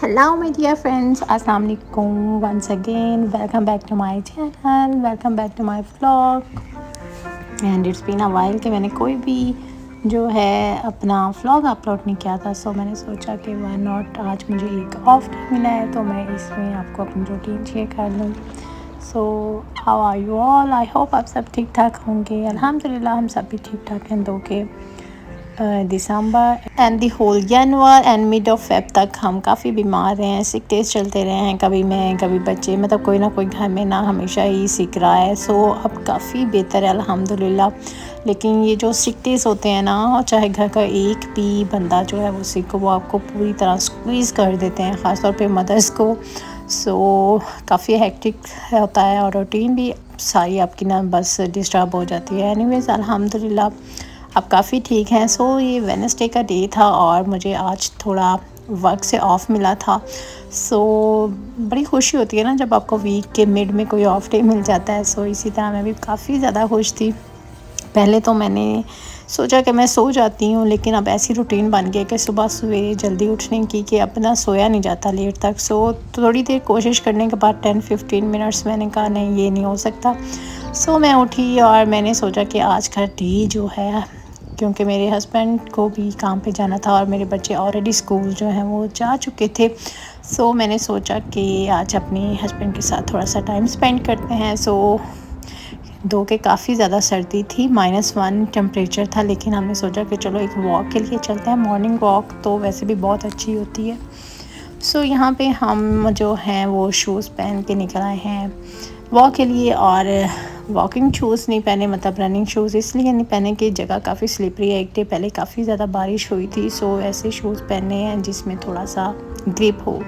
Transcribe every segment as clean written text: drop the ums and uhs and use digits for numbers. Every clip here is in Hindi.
Hello, my dear friends. Assalamu alaikum. Once again, welcome back to my channel. Welcome back to my vlog. And it's been a while कि मैंने कोई भी जो है अपना व्लॉग अपलोड नहीं किया था, सो मैंने सोचा कि वाई नॉट, आज मुझे एक ऑफ डे मिला है तो मैं इसमें आपको अपनी रूटीन शेयर कर लूँ। So how are you all? I hope आप सब ठीक ठाक होंगे। अल्हम्दुलिल्लाह हम सब भी ठीक ठाक हैं। दो के December and the whole January and mid of Feb तक हम काफ़ी बीमार रहे हैं, सिक डेज चलते रहे हैं, कभी मैं कभी बच्चे, मतलब कोई ना कोई घर में ना हमेशा ही सीख रहा है। सो अब काफ़ी बेहतर है अल्हम्दुलिल्लाह। लेकिन ये जो सिक डेज होते हैं ना, और चाहे घर का एक भी बंदा जो है वो सिक, वो आपको पूरी तरह स्क्वीज़ कर देते हैं, ख़ासतौर पे मदर्स को। सो काफ़ी हेक्टिक होता है और रूटीन भी सारी आपकी ना बस डिस्टर्ब हो जाती है। एनीवेज़ अल्हम्दुलिल्लाह अब काफ़ी ठीक हैं। सो ये वेडनेसडे का डे था और मुझे आज थोड़ा वर्क से ऑफ मिला था। सो बड़ी खुशी होती है ना जब आपको वीक के मिड में कोई ऑफ डे मिल जाता है। सो इसी तरह मैं भी काफ़ी ज़्यादा खुश थी। पहले तो मैंने सोचा कि मैं सो जाती हूँ, लेकिन अब ऐसी रूटीन बन गई कि सुबह सवेरे जल्दी उठने की कि अपना सोया नहीं जाता लेट तक। सो थोड़ी देर कोशिश करने के बाद 10-15 मिनट्स मैंने कहा नहीं, ये नहीं हो सकता। सो मैं उठी और मैंने सोचा कि आज का डे जो है, क्योंकि मेरे हस्बैंड को भी काम पे जाना था और मेरे बच्चे ऑलरेडी स्कूल जो हैं वो जा चुके थे। सो मैंने सोचा कि आज अपने हस्बैंड के साथ थोड़ा सा टाइम स्पेंड करते हैं। सो दो के काफ़ी ज़्यादा सर्दी थी, -1 टेम्परेचर था, लेकिन हमने सोचा कि चलो एक वॉक के लिए चलते हैं। मॉर्निंग वॉक तो वैसे भी बहुत अच्छी होती है। सो यहाँ पे हम जो हैं वो शूज़ पहन के निकल आए हैं वॉक के लिए। और वॉकिंग शूज़ नहीं पहने, मतलब रनिंग शूज़ इसलिए नहीं पहने कि जगह काफ़ी स्लिपरी है। एक डे पहले काफ़ी ज़्यादा बारिश हुई थी, सो ऐसे शूज़ पहने हैं जिसमें थोड़ा सा ग्रिप हो।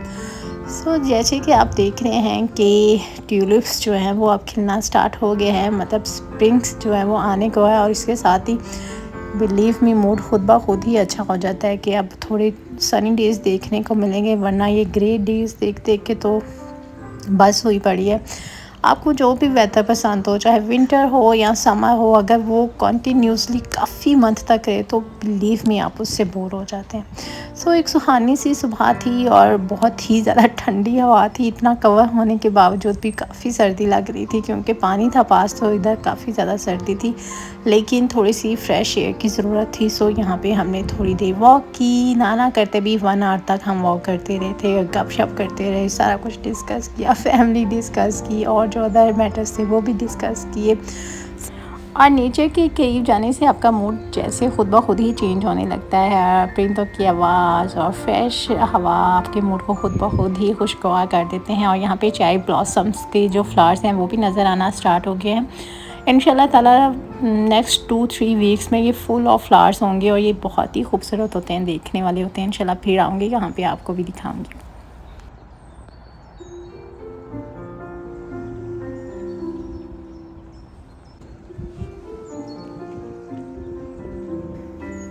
सो जैसे कि आप देख रहे हैं कि ट्यूलिप्स जो हैं वो अब खिलना स्टार्ट हो गए हैं, मतलब स्प्रिंग्स जो है वो आने को है। और इसके साथ ही बिलीव मी, मूड खुद ब खुद ही अच्छा हो जाता है कि अब थोड़े सनी डेज़ देखने को मिलेंगे, वरना ये ग्रे डेज़ देख देख के तो बस हुई पड़ी है। आपको जो भी वेदर पसंद हो, चाहे विंटर हो या समर हो, अगर वो कंटिन्यूसली काफ़ी मंथ तक रहे तो बिलीव मी आप उससे बोर हो जाते हैं। सो एक सुहानी सी सुबह थी और बहुत ही ज़्यादा ठंडी हवा थी। इतना कवर होने के बावजूद भी काफ़ी सर्दी लग रही थी, क्योंकि पानी था पास, तो इधर काफ़ी ज़्यादा सर्दी थी, लेकिन थोड़ी सी फ्रेश एयर की ज़रूरत थी। सो यहाँ पे हमने थोड़ी देर वॉक की। नाना करते भी 1 आवर तक हम वॉक करते रहे थे, गपशप करते रहे, सारा कुछ डिस्कस किया, फैमिली डिस्कस की और जो अदर मैटर्स थे वो भी डिस्कस किए। और नेचर के करीब जाने से आपका मूड जैसे खुद ब खुद ही चेंज होने लगता है। परिंदों की आवाज़ और फ्रेश हवा आपके मूड को खुद ब खुद ही खुशगवार कर देते हैं। और यहाँ पे चाय ब्लॉसम्स के जो फ्लावर्स हैं वो भी नज़र आना स्टार्ट हो गए हैं। इंशाल्लाह ताला नेक्स्ट 2-3 वीक्स में ये फुल ऑफ फ्लावर्स होंगे और ये बहुत ही खूबसूरत होते हैं, देखने वाले होते हैं। इंशाल्लाह फिर आऊँगी यहाँ पे, आपको भी दिखाऊँगी।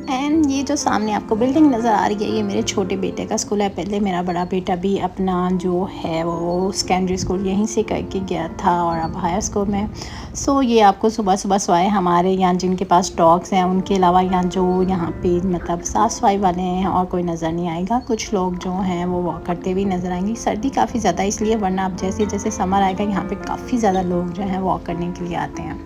एंड ये जो सामने आपको बिल्डिंग नज़र आ रही है, ये मेरे छोटे बेटे का स्कूल है। पहले मेरा बड़ा बेटा भी अपना जो है वो सेकेंडरी स्कूल यहीं से करके गया था और अब हायर स्कूल में। सो ये आपको सुबह सुबह सवाए हमारे यहाँ जिनके पास डॉग्स हैं उनके अलावा यहाँ जो यहाँ पे मतलब साफ़ सफाई वाले हैं और कोई नज़र नहीं आएगा। कुछ लोग जो हैं वो वॉक करते हुए नज़र आएंगे। सर्दी काफ़ी ज़्यादा इसलिए, वरना अब जैसे जैसे समर आएगा यहाँ पर काफ़ी ज़्यादा लोग जो हैं वॉक करने के लिए आते हैं।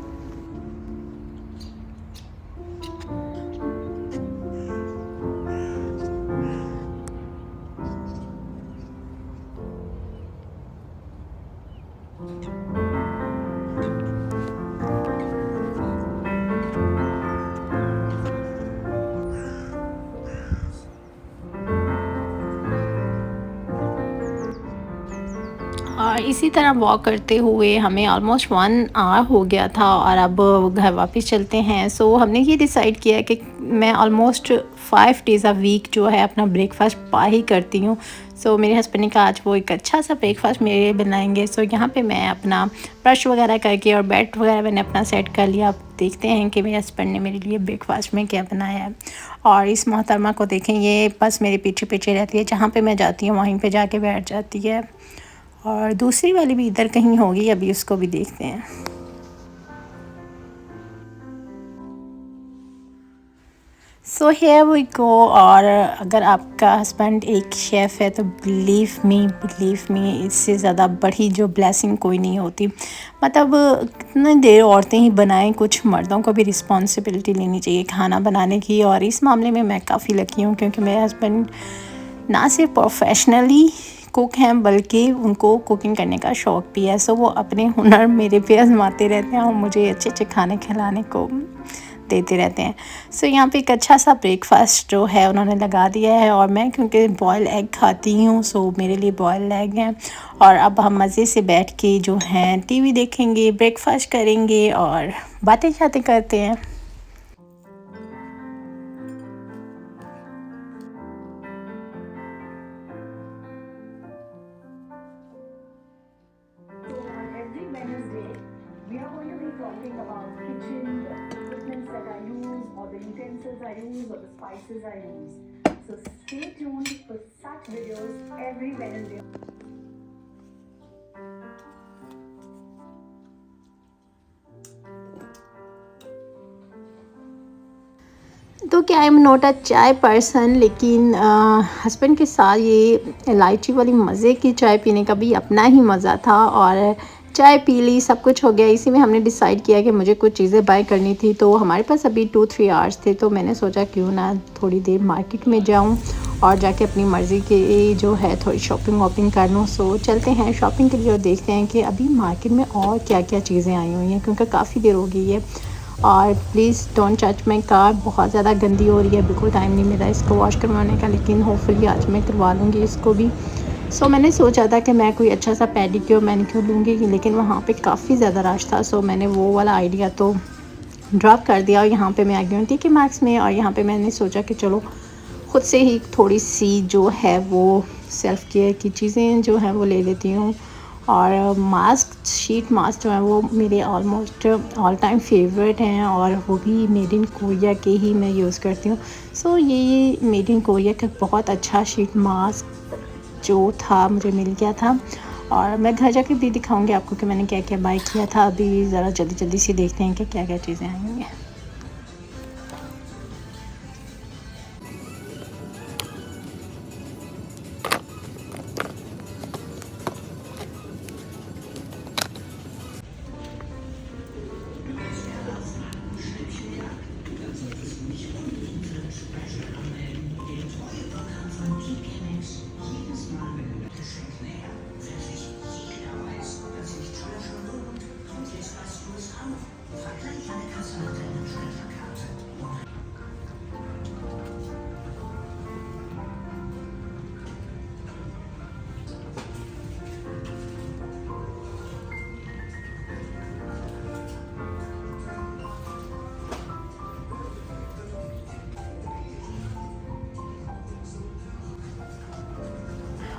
और इसी तरह वॉक करते हुए हमें ऑलमोस्ट 1 आवर हो गया था और अब घर वापस चलते हैं। सो हमने ये डिसाइड किया कि मैं ऑलमोस्ट 5 डेज़ अ वीक जो है अपना ब्रेकफास्ट पा ही करती हूँ। सो मेरे हस्बैंड ने कहा आज वो एक अच्छा सा ब्रेकफास्ट मेरे लिए बनाएंगे। सो यहाँ पे मैं अपना ब्रश वगैरह करके और बेड वगैरह मैंने अपना सेट कर लिया। अब देखते हैं कि मेरे हस्बैंड ने मेरे लिए ब्रेकफास्ट में क्या बनाया है। और इस मोहतरमा को देखें, ये बस मेरे पीछे पीछे रहती है, जहाँ पे मैं जाती हूँ वहीं पे जाके बैठ जाती है। और दूसरी वाली भी इधर कहीं होगी, अभी उसको भी देखते हैं। So here we go. और अगर आपका हस्बैंड एक शेफ़ है तो बिलीव मी इससे ज़्यादा बड़ी जो ब्लेसिंग कोई नहीं होती। मतलब कितनी देर औरतें ही बनाएं, कुछ मर्दों को भी रिस्पॉन्सिबिलिटी लेनी चाहिए खाना बनाने की। और इस मामले में मैं काफ़ी लकी हूँ क्योंकि मेरे हस्बैंड ना सिर्फ प्रोफेशनली कुक हैं बल्कि उनको कुकिंग करने का शौक़ भी है। सो वो अपने हुनर मेरे पे आजमाते रहते हैं और मुझे अच्छे अच्छे खाने खिलाने को देते रहते हैं। सो यहाँ पे एक अच्छा सा ब्रेकफास्ट जो है उन्होंने लगा दिया है। और मैं क्योंकि बॉयल एग खाती हूँ सो मेरे लिए बॉयल एग हैं। और अब हम मज़े से बैठ के जो हैं टीवी देखेंगे, ब्रेकफास्ट करेंगे और बातें शातें करते हैं। On every Wednesday, we are going to be talking about kitchen, the equipments that I use, or the utensils I use, or the spices I use. So stay tuned for such videos every Wednesday. तो क्या आई एम नॉट अ चाय पर्सन, लेकिन हस्बैंड के साथ ये इलायची वाली मज़े की चाय पीने का भी अपना ही मज़ा था। और चाय पी ली, सब कुछ हो गया। इसी में हमने डिसाइड किया कि मुझे कुछ चीज़ें बाय करनी थी। तो हमारे पास अभी 2-3 आवर्स थे तो मैंने सोचा क्यों ना थोड़ी देर मार्केट में जाऊं और जाके अपनी मर्ज़ी के जो है थोड़ी शॉपिंग वॉपिंग कर लूँ। सो चलते हैं शॉपिंग के लिए और देखते हैं कि अभी मार्केट में और क्या क्या चीज़ें आई हुई हैं क्योंकि काफ़ी देर हो गई है। और please don't touch my car, बहुत ज़्यादा गंदी हो रही है, बिल्कुल टाइम नहीं मिला इसको वॉश करवाने का, लेकिन होपफुली आज मैं करवा लूँगी इसको भी। सो मैंने सोचा था कि मैं कोई अच्छा सा पेडिक्योर मैनिक्योर लूँगी, लेकिन वहाँ पे काफ़ी ज़्यादा रश था। सो मैंने वो वाला आइडिया तो ड्रॉप कर दिया और यहाँ पे मैं आ गई हूँ TK Maxx में। और यहाँ पे मैंने सोचा कि चलो ख़ुद से ही थोड़ी सी जो है वो सेल्फ़ केयर की चीज़ें जो हैं वो ले लेती हूँ। और मास्क, शीट मास्क जो है वो मेरे ऑलमोस्ट ऑल टाइम फेवरेट हैं और वो भी मेड इन कोरिया के ही मैं यूज़ करती हूँ। सो ये मेड इन कोरिया का बहुत अच्छा शीट मास्क जो था मुझे मिल गया था। और मैं घर जाके भी दिखाऊंगी आपको कि मैंने क्या क्या बाय किया था। अभी ज़रा जल्दी जल्दी से देखते हैं कि क्या क्या चीज़ें आई हैं।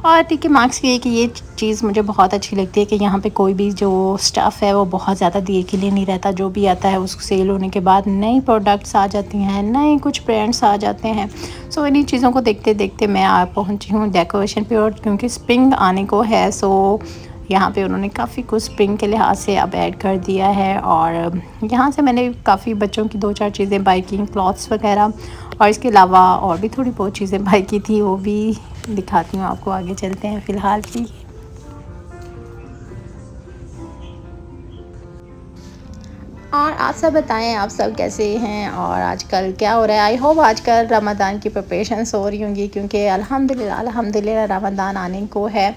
और TK Maxx की ये चीज़ मुझे बहुत अच्छी लगती है कि यहाँ पे कोई भी जो स्टफ़ है वो बहुत ज़्यादा देर के लिए नहीं रहता। जो भी आता है उसको सेल होने के बाद नई प्रोडक्ट्स आ जाती हैं, नए कुछ ब्रांड्स आ जाते हैं। सो इन्हीं चीज़ों को देखते देखते मैं आ पहुँची हूँ डेकोरेशन पे। और क्योंकि स्प्रिंग आने को है सो यहाँ पे उन्होंने काफ़ी कुछ स्प्रिंग के लिहाज से अब ऐड कर दिया है। और यहाँ से मैंने काफ़ी बच्चों की 2-4 चीज़ें बाय की, क्लॉथ्स वगैरह। और इसके अलावा और भी थोड़ी बहुत चीज़ें बाय की थी, वो भी दिखाती हूँ आपको, आगे चलते हैं फ़िलहाल की। और आप सब बताएं, आप सब कैसे हैं और आजकल क्या हो रहा है। आई होप आजकल रमज़ान की प्रिपरेशंस हो रही होंगी क्योंकि अल्हम्दुलिल्लाह रमज़ान आने को है।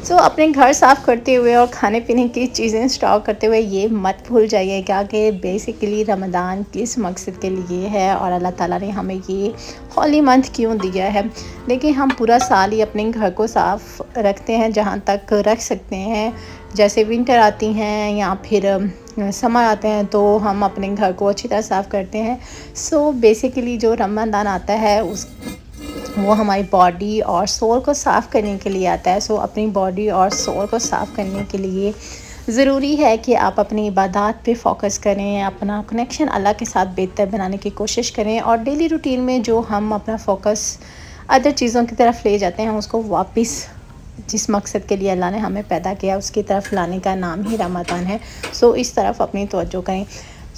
सो अपने घर साफ़ करते हुए और खाने पीने की चीज़ें स्टॉक करते हुए ये मत भूल जाइएगा कि बेसिकली रमज़ान किस मकसद के लिए है और अल्लाह ताला ने हमें ये हॉली मंथ क्यों दिया है। देखिए हम पूरा साल ही अपने घर को साफ़ रखते हैं जहाँ तक रख सकते हैं। जैसे विंटर आती हैं या फिर समर आते हैं तो हम अपने घर को अच्छी तरह साफ़ करते हैं। सो बेसिकली जो रमज़ान आता है उस वो हमारी बॉडी और सोल को साफ़ करने के लिए आता है। सो अपनी बॉडी और सोल को साफ़ करने के लिए ज़रूरी है कि आप अपनी इबादत पे फोकस करें, अपना कनेक्शन अल्लाह के साथ बेहतर बनाने की कोशिश करें। और डेली रूटीन में जो हम अपना फोकस अदर चीज़ों की तरफ ले जाते हैं उसको वापस जिस मकसद के लिए अल्लाह ने हमें पैदा किया उसकी तरफ लाने का नाम ही रमज़ान है। सो इस तरफ अपनी तवज्जो करें।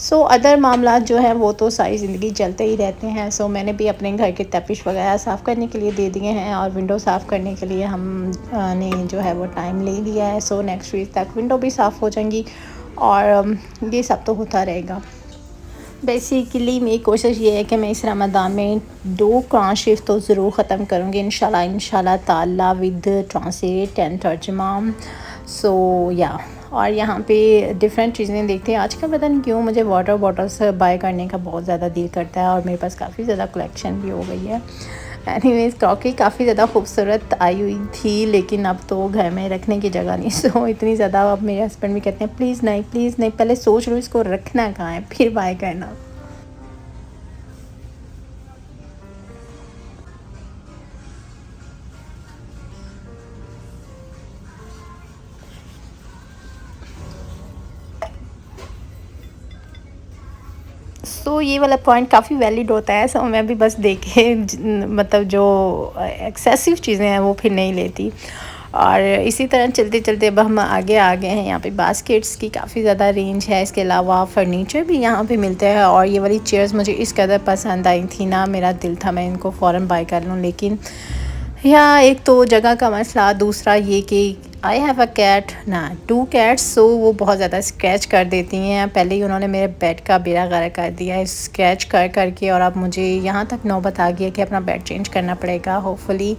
सो अदर मामला जो है वो तो सारी ज़िंदगी चलते ही रहते हैं। सो मैंने भी अपने घर के तपिश वगैरह साफ़ करने के लिए दे दिए हैं और विंडो साफ़ करने के लिए हम ने जो है वो टाइम ले लिया है। सो नेक्स्ट वीक तक विंडो भी साफ़ हो जाएंगी और ये सब तो होता रहेगा। बेसिकली मेरी कोशिश ये है कि मैं इस रमज़ान में 2 कुरान शरीफ तो ज़रूर ख़त्म करूँगी इंशाल्लाह ताला विद ट्रांसलेट एंड तर्जुमा। सो या और यहाँ पे डिफरेंट चीज़ें देखते हैं। आजकल पता नहीं क्यों मुझे वाटर बॉटल्स बाय करने का बहुत ज़्यादा दिल करता है और मेरे पास काफ़ी ज़्यादा कलेक्शन भी हो गई है। एनीवेज़ क्रॉकरी काफ़ी ज़्यादा खूबसूरत आई हुई थी, लेकिन अब तो घर में रखने की जगह नहीं। सो इतनी ज़्यादा अब मेरे हस्बैंड भी कहते हैं प्लीज़ नहीं, पहले सोच लो इसको रखना कहाँ है फिर बाय करना। सो ये वाला पॉइंट काफ़ी वैलिड होता है। सो मैं भी बस देखे मतलब जो एक्सेसिव चीज़ें हैं वो फिर नहीं लेती। और इसी तरह चलते चलते अब हम आगे आ गए हैं। यहाँ पे बास्केट्स की काफ़ी ज़्यादा रेंज है। इसके अलावा फ़र्नीचर भी यहाँ पे मिलते हैं और ये वाली चेयर्स मुझे इस कदर पसंद आई थी ना, मेरा दिल था मैं इनको फ़ौरन बाय कर लूँ, लेकिन यहाँ एक तो जगह का मसला, दूसरा ये कि आई हैव अ कैट ना 2 कैट्स। सो वो बहुत ज़्यादा स्क्रैच कर देती हैं। पहले ही उन्होंने मेरे बेड का बेड़ा गर्क कर दिया है स्क्रैच कर कर के, और अब मुझे यहाँ तक नौबत आ गई है कि अपना बेड चेंज करना पड़ेगा। होपफुली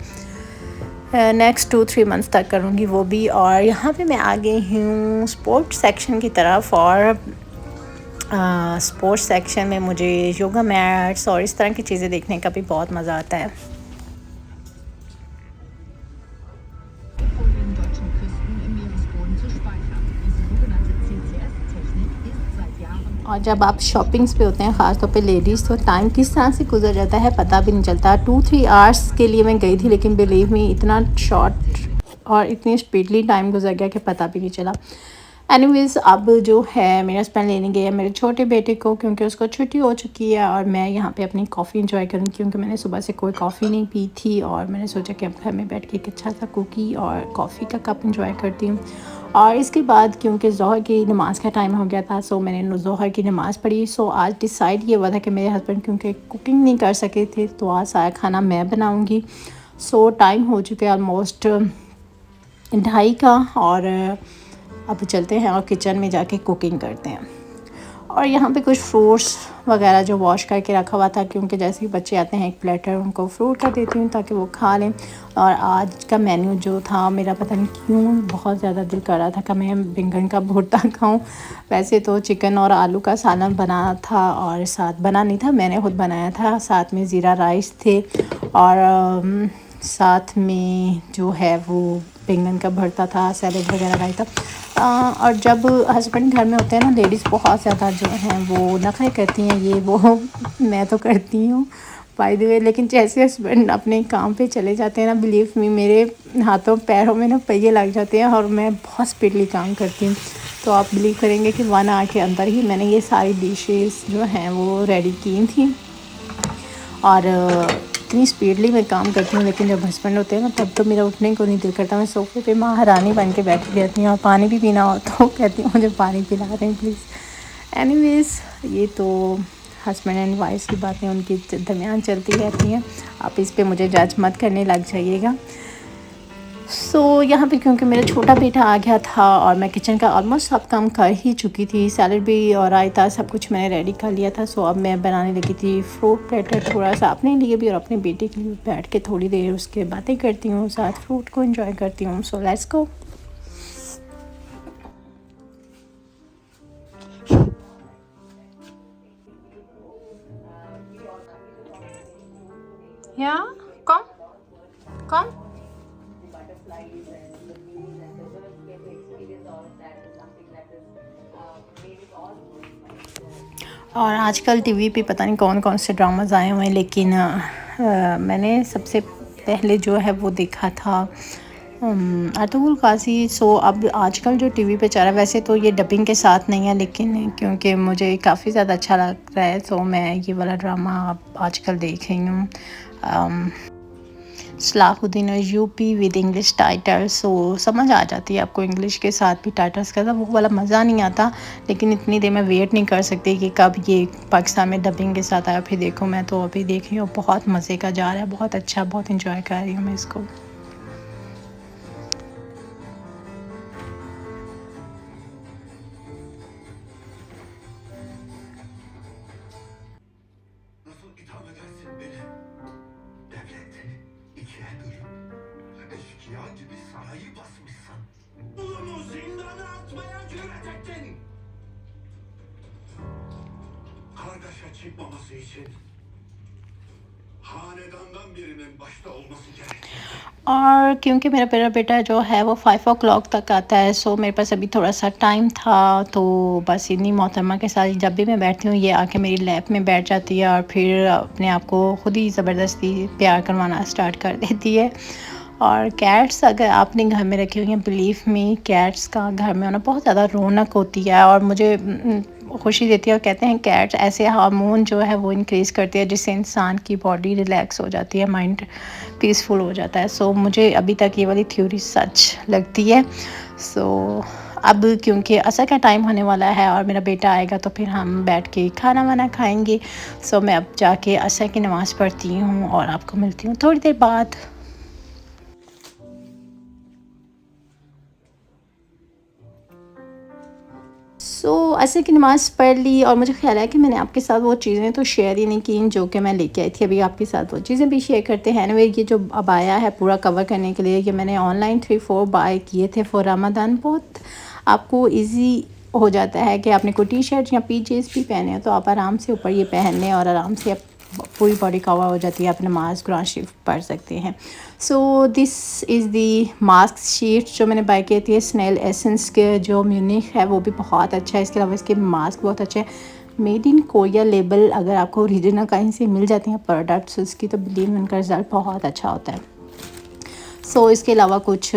नेक्स्ट 2-3 मंथ्स तक करूँगी वो भी। और यहाँ पे मैं आ गई हूँ स्पोर्ट्स सेक्शन की तरफ, और स्पोर्ट्स सेक्शन में मुझे योगा मैट्स और इस तरह की चीज़ें देखने का भी बहुत मज़ा आता है। और जब आप शॉपिंग्स पे होते हैं, ख़ास तौर पे लेडीज़, तो टाइम किस तरह से गुजर जाता है पता भी नहीं चलता। 2-3 आवर्स के लिए मैं गई थी, लेकिन बिलीव मी इतना शॉर्ट और इतनी स्पीडली टाइम गुजर गया कि पता भी नहीं चला। एनीवेज़ अब जो है मेरे हस्बैंड लेने गए हैं मेरे छोटे बेटे को, क्योंकि उसको छुट्टी हो चुकी है, और मैं यहाँ पे अपनी कॉफ़ी इंजॉय करूँ क्योंकि मैंने सुबह से कोई कॉफ़ी नहीं पी थी। और मैंने सोचा कि अब घर में बैठ के एक अच्छा सा कुकी और कॉफ़ी का कप इंजॉय करती हूँ। और इसके बाद क्योंकि ज़ोहर की नमाज़ का टाइम हो गया था, सो मैंने ज़ोहर की नमाज़ पढ़ी। सो आज डिसाइड ये हुआ था कि मेरे हस्बैंड क्योंकि कुकिंग नहीं कर सके थे, तो आज सारा खाना मैं बनाऊँगी। सो टाइम हो चुका है ऑलमोस्ट 2:30 का, और अब चलते हैं और किचन में जाके कुकिंग करते हैं। और यहाँ पे कुछ फ्रूट्स वगैरह जो वॉश करके रखा हुआ था, क्योंकि जैसे ही बच्चे आते हैं एक प्लेटर उनको फ्रूट का देती हूँ ताकि वो खा लें। और आज का मेन्यू जो था मेरा पता नहीं क्यों बहुत ज़्यादा दिल कर रहा था कि मैं बैंगन का भुर्ता खाऊं। वैसे तो चिकन और आलू का सालन बना था, और साथ बना नहीं था, मैंने खुद बनाया था। साथ में ज़ीरा राइस थे, और साथ में जो है वो बैंगन का भरता था, सैलेड वगैरह राइस था। और जब हस्बैंड घर में होते हैं ना, लेडीज़ बहुत ज़्यादा जो हैं वो नखरे करती हैं, ये वो मैं तो करती हूँ बाय द वे। लेकिन जैसे हस्बैंड अपने काम पे चले जाते हैं ना, बिलीव मी मेरे हाथों पैरों में ना पहिए लग जाते हैं और मैं बहुत स्पीडली काम करती हूँ। तो आप बिलीव करेंगे कि 1 आवर के अंदर ही मैंने ये सारी डिशेस जो हैं वो रेडी की थी, और इतनी स्पीडली मैं काम करती हूँ। लेकिन जब हस्बैंड होते हैं ना, तब तो मेरा उठने को नहीं दिल करता। मैं सोफे पे महारानी बन के बैठी रहती हूँ, और पानी भी पीना हो तो कहती हूँ मुझे पानी पिला दें प्लीज़। एनीवेज़ ये तो हस्बैंड एंड वाइफ की बातें उनके दरमियान चलती रहती हैं, आप इस पे मुझे जज मत करने लग जाइएगा। सो यहाँ पे क्योंकि मेरा छोटा बेटा आ गया था और मैं किचन का ऑलमोस्ट सब काम कर ही चुकी थी, सैलड भी और रायता सब कुछ मैंने रेडी कर लिया था। सो अब मैं बनाने लगी थी फ्रूट प्लेटर, थोड़ा सा अपने लिए भी और अपने बेटे के लिए। बैठ के थोड़ी देर उसके बातें करती हूँ, साथ फ्रूट को एंजॉय करती हूँ। So let's go. या कम कम और आजकल टीवी पे पता नहीं कौन कौन से ड्रामास आए हुए हैं, लेकिन मैंने सबसे पहले जो है वो देखा था अर्तुगरुल क़ाज़ी। सो अब आजकल जो टीवी पे चल रहा है, वैसे तो ये डबिंग के साथ नहीं है, लेकिन क्योंकि मुझे काफ़ी ज़्यादा अच्छा लग रहा है, तो मैं ये वाला ड्रामा अब आजकल देख रही हूँ। सलाहुद्दीन यूपी विद इंग्लिश टाइटल। सो समझ आ जाती है आपको इंग्लिश के साथ भी टाइटल्स का, वो वाला मज़ा नहीं आता। लेकिन इतनी देर मैं वेट नहीं कर सकती कि कब ये पाकिस्तान में डबिंग के साथ आया। फिर देखो, मैं तो अभी देख रही हूँ, बहुत मज़े का जा रहा है, बहुत अच्छा, बहुत इंजॉय कर रही हूँ मैं इसको। Nasıl itham edersin beni? Devleti ikiye bölüp eşkıya gibi sarayı basmışsın. Oğlumu zindana atmaya cüret ettin. Kargaşa çıkmaması için hanedandan birinin başta olması gerekir. और क्योंकि मेरा मेरा बेटा जो है वो 5 o'clock तक आता है, सो मेरे पास अभी थोड़ा सा टाइम था, तो बस इन्हीं मोहतरमा के साथ जब भी मैं बैठती हूँ ये आके मेरी लैप में बैठ जाती है और फिर अपने आप को खुद ही ज़बरदस्ती प्यार करवाना स्टार्ट कर देती है। और कैट्स अगर आपने घर में रखी हुई हैं, बिलीव मी, कैट्स का घर में होना बहुत ज़्यादा रौनक होती है और मुझे खुशी देती है। और कहते हैं कैट्स ऐसे हार्मोन जो है वो इंक्रीज़ करती है जिससे इंसान की बॉडी रिलैक्स हो जाती है, माइंड पीसफुल हो जाता है। सो मुझे अभी तक ये वाली थ्योरी सच लगती है। सो अब क्योंकि असर का टाइम होने वाला है और मेरा बेटा आएगा तो फिर हम बैठ के खाना वाना खाएंगे। सो मैं अब जाके असर की नमाज़ पढ़ती हूँ और आपको मिलती हूँ थोड़ी देर बाद। असर की नमाज़ पढ़ ली और मुझे ख्याल है कि मैंने आपके साथ वो चीज़ें तो शेयर ही नहीं की जो कि मैं लेके आई थी। अभी आपके साथ वो चीज़ें भी शेयर करते हैं। एनीवे, ये जो अबाया है पूरा कवर करने के लिए, ये मैंने ऑनलाइन 3-4 बाय किए थे फॉर रमज़ान। बहुत आपको ईजी हो जाता है कि आपने कोई टी शर्ट या पीजेस भी पहने हैं तो आप आराम से ऊपर ये पहन लें और आराम से आप पूरी बॉडी कवर हो जाती है, आप नमाज कुरान शरीफ पढ़ सकते हैं। So this is the mask sheet जो मैंने बाय की थी। स्नेल एसेंस के जो म्यूनिक है वो भी बहुत अच्छा है। इसके अलावा इसके मास्क बहुत अच्छे हैं, मेड इन कोरिया लेबल। अगर आपको ओरिजिनल कहीं से मिल जाती हैं प्रोडक्ट्स उसकी, तो बिलीव उनका रिज़ल्ट बहुत अच्छा होता है। सो इसके अलावा कुछ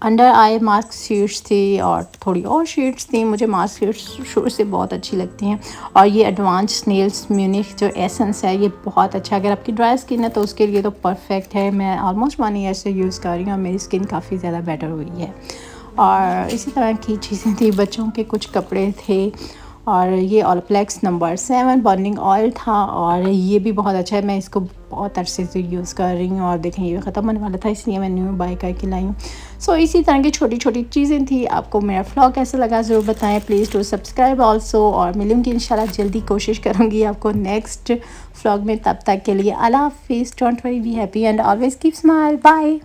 अंडर आई मास्क शीट्स थी और थोड़ी और शीट्स थी। मुझे मास्क शीट्स शुरू से बहुत अच्छी लगती हैं। और ये एडवांस स्नेल्स म्यूनिक जो एसेंस है ये बहुत अच्छा है। अगर आपकी ड्राई स्किन है तो उसके लिए तो परफेक्ट है। मैं ऑलमोस्ट 1 ईयर से यूज़ कर रही हूँ और मेरी स्किन काफ़ी ज़्यादा बेटर हुई है। और इसी तरह की चीज़ें थी, बच्चों के कुछ कपड़े थे और ये ऑलप्लेक्स नंबर 7 बर्निंग ऑयल था और ये भी बहुत अच्छा है। मैं इसको बहुत अरसे से यूज़ कर रही हूँ और देखें ये ख़त्म होने वाला था इसलिए मैं न्यू बाय करके लाई हूँ। सो इसी तरह की छोटी छोटी चीज़ें थी। आपको मेरा व्लॉग कैसा लगा ज़रूर बताएं। Please to subscribe also. और मिलूँगी इंशाल्लाह जल्दी, कोशिश करूँगी आपको नेक्स्ट व्लॉग में। तब तक के लिए अल्लाह हाफिज़। Don't worry, be happy and always keep smile. Bye.